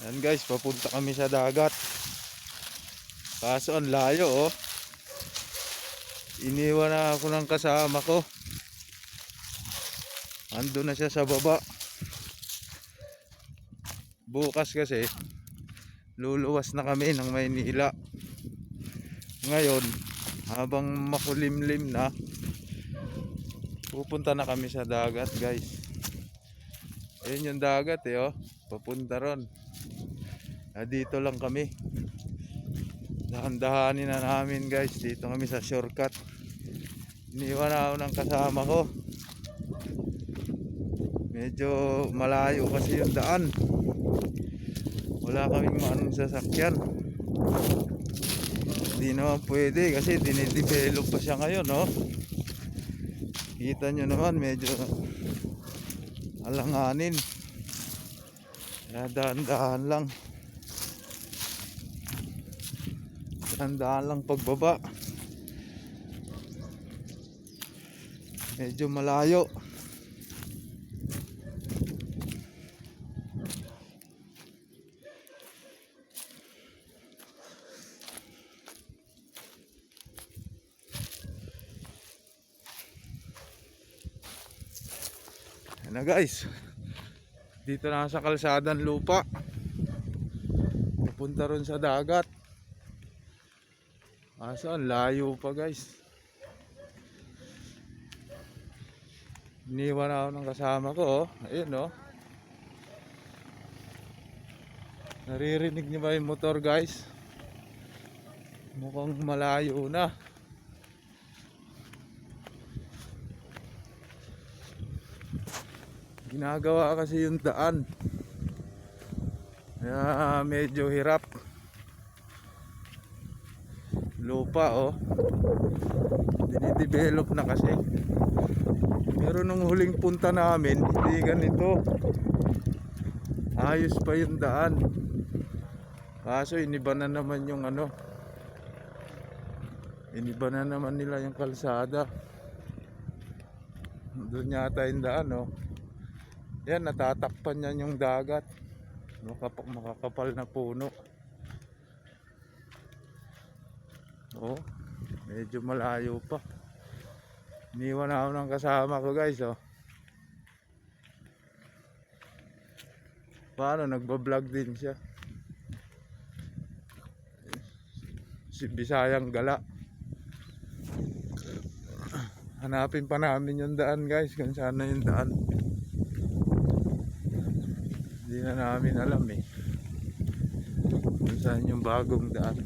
Yan guys, papunta kami sa dagat. Kaso ang layo oh. Iniwan na ako ng kasama ko. Ando na siya sa baba. Bukas kasi luluwas na kami ng Maynila. Ngayon, habang makulimlim na, pupunta na kami sa dagat guys. Ayun yung dagat eh oh. Papunta ron. Dito lang kami. Dahan-dahanin na namin guys. Dito kami sa shortcut. Iniwan ako ng kasama ko. Medyo malayo kasi yung daan. Wala kaming maanong sasakyan. Hindi naman pwede kasi dinidevelop pa siya ngayon no. Kita nyo naman medyo alanganin. Dahan-dahan lang. Dahan-dahan lang pagbaba. Medyo malayo. Yan na guys. Dito na sa kalsadang lupa. Pupunta ron sa dagat. Ang layo pa guys. Iniwan ako ng kasama ko oh. Ayun oh. Naririnig niyo ba yung motor guys? Mukhang malayo na. Ginagawa kasi yung daan. Kaya medyo hirap. Lupa oh. Dinidevelop na kasi. Pero nung huling punta namin, hindi ganito. Ayos pa yung daan. Kaso iniba na naman yung ano. Iniba na naman nila yung kalsada. Doon yata yung daan oh. Yan, natatakpan yan yung dagat. Makakapal na puno. Oh, medyo malayo pa. Iniwan ako ng kasama ko guys oh. Paano, nagbablog din siya. Si Bisayang Gala. Hanapin pa namin yung daan guys, kung saan na yung daan. Hindi na namin alam eh kung saan yung bagong daan.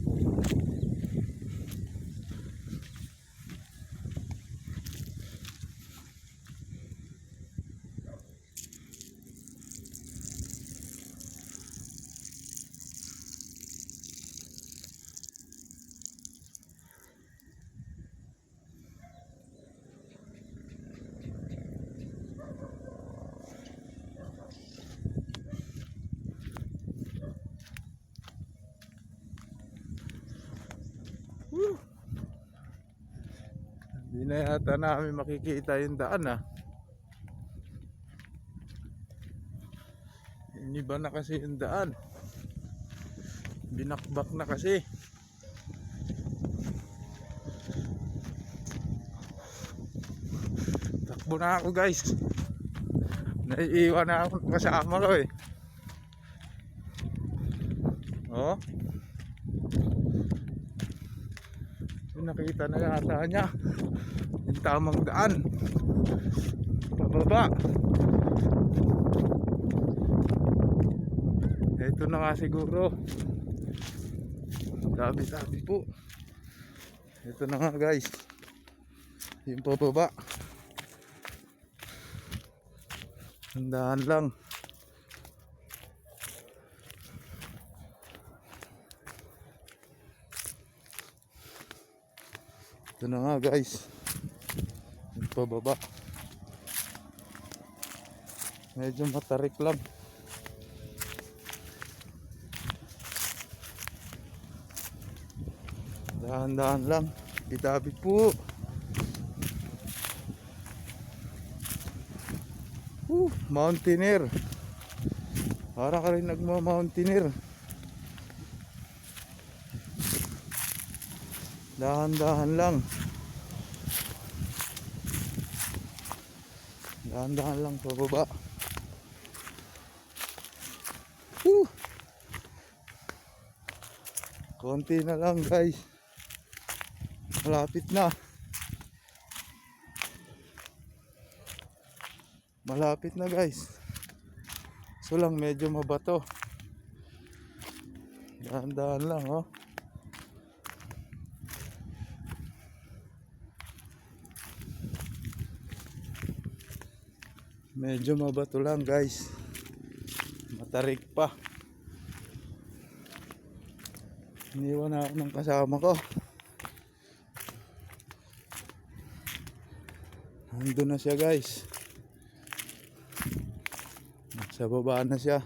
Hindi na yata namin makikita yung daan ah. Iniba na kasi yung daan. Binakbak na kasi. Takbo na ako guys. Naiiwan na ako kasama ko eh. Oh. Nakita na yata niya yung tamang daan pababa. Ito na nga siguro. Tabi-tabi po. Ito na nga guys yung pababa. Handaan lang. Ito na nga guys yung pababa. Medyo matarik lang. Dahan-dahan lang. Bitabi po. Mountaineer. Para ka rin nagmamountaineer. Dahan-dahan lang. Dahan-dahan lang pababa. Woo! Konti na lang guys. Malapit na. Malapit na guys. So lang medyo mabato. Dahan-dahan lang oh. Medyo mabato lang guys. Matarik pa. Iniwan na ako ng kasama ko. Nandun na siya guys. Sa baba na siya.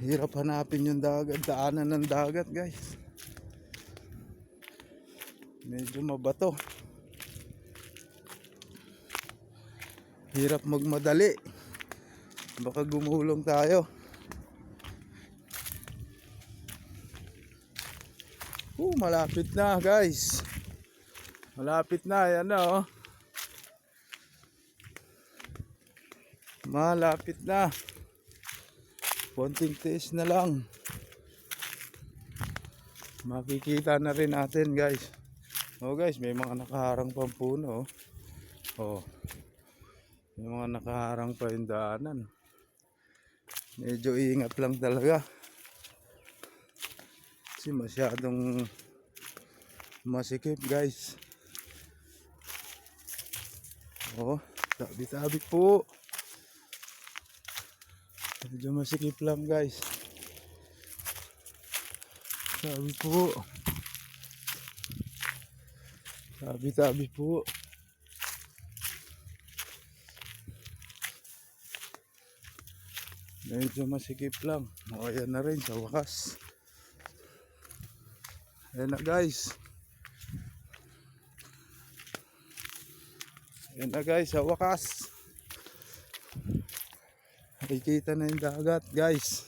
Hirap hanapin yung dagat, daanan ng dagat guys. Medyo mabato. Hirap magmadali. Baka gumulong tayo. Malapit na guys. Malapit na, yan na oh. Malapit na. Konting tiis na lang. Makikita na rin natin guys. Oh guys, may mga nakaharang pang puno oh. Oh. May mga nakaharang pa yung daanan. Medyo ingat lang talaga. Kasi masyadong masikip guys. Oh, tabi-tabi po. Medyo masikip lang guys. Tabi po. Tabi-tabi po. Medyo masikip lang. O, ayan na rin sa wakas. Ayan na guys. Ayan na guys, sa wakas. Nakikita na yung dagat guys.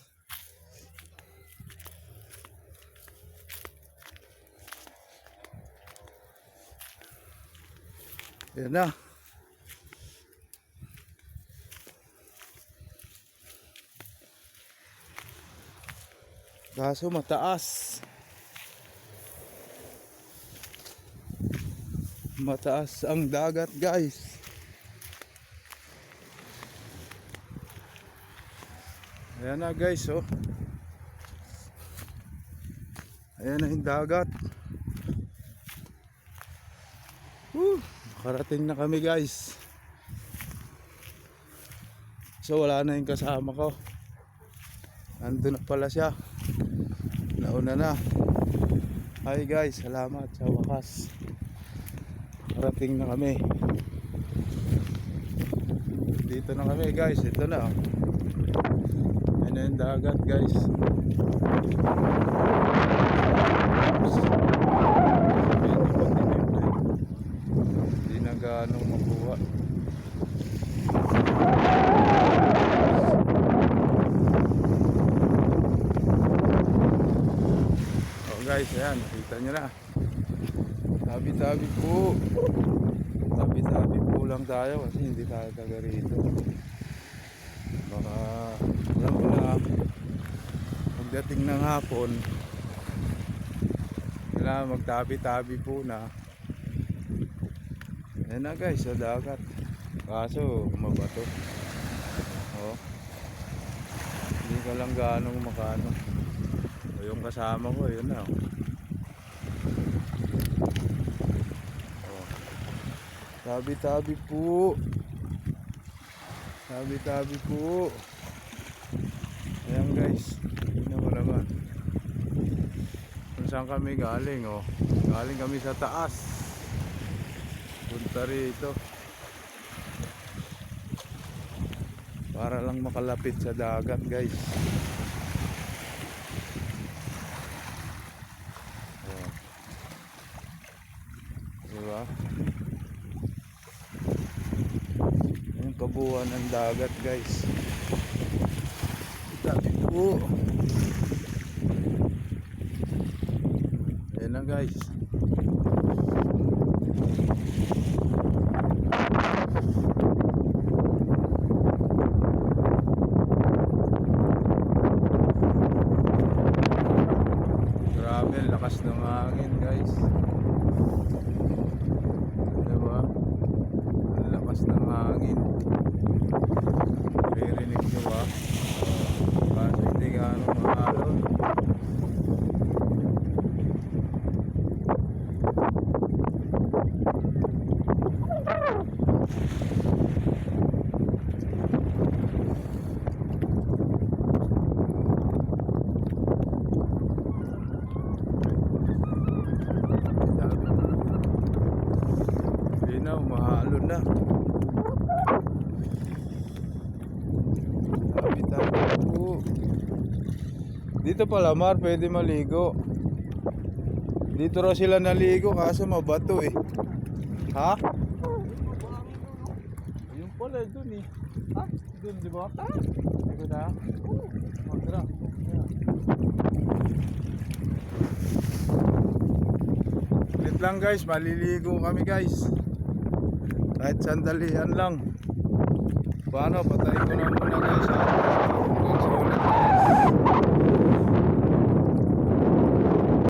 Ayan na. Kaso mataas. Mataas ang dagat guys. Ayan na guys oh. Ayan na yung dagat. Nakarating na kami guys. So wala na yung kasama ko. Nandun na pala siya. Nauna na. Hi guys, salamat sa wakas. Parating na kami. Dito na kami guys. Ito na. Ayan na yung dagat guys. Hindi na ganong makuha. Oh guys, ayan. Nakita nyo na. Tabi-tabi po. Tabi-tabi po lang tayo kasi hindi tayo taga rito. Baka alam mo na pagdating ng hapon kailangan magtabi-tabi po na. Ayan na guys, sa dagat. Kaso mabato. Oh. Hindi ka lang ganong makano. O yung kasama ko, yun na. Tabi-tabi po. Tabi-tabi po. Ayan guys. Tingnan mo naman. Kung saan kami galing oh. Galing kami sa taas. Punta rito. Para lang makalapit sa dagat guys. Diba? Yung kabuuan ng dagat guys. Dami po. Ayan na guys. Grabe ang lakas ng hangin guys. Diba? Ang lakas ng hangin. Ririnig nyo ba? Kaso hindi gaano mahalon. Hindi na, mahalon na. Tabi-tabi po. Dito pala Mar, pwede maligo. Dito raw sila naligo kaso mabato eh. Ha? Yung pala dun eh. Ha? Dun di ba? Ito na? Tara. Ulit lang guys, maliligo kami guys. Kahit sandalian lang. Paano? Patayin ko na muna guys ha. Ulit guys.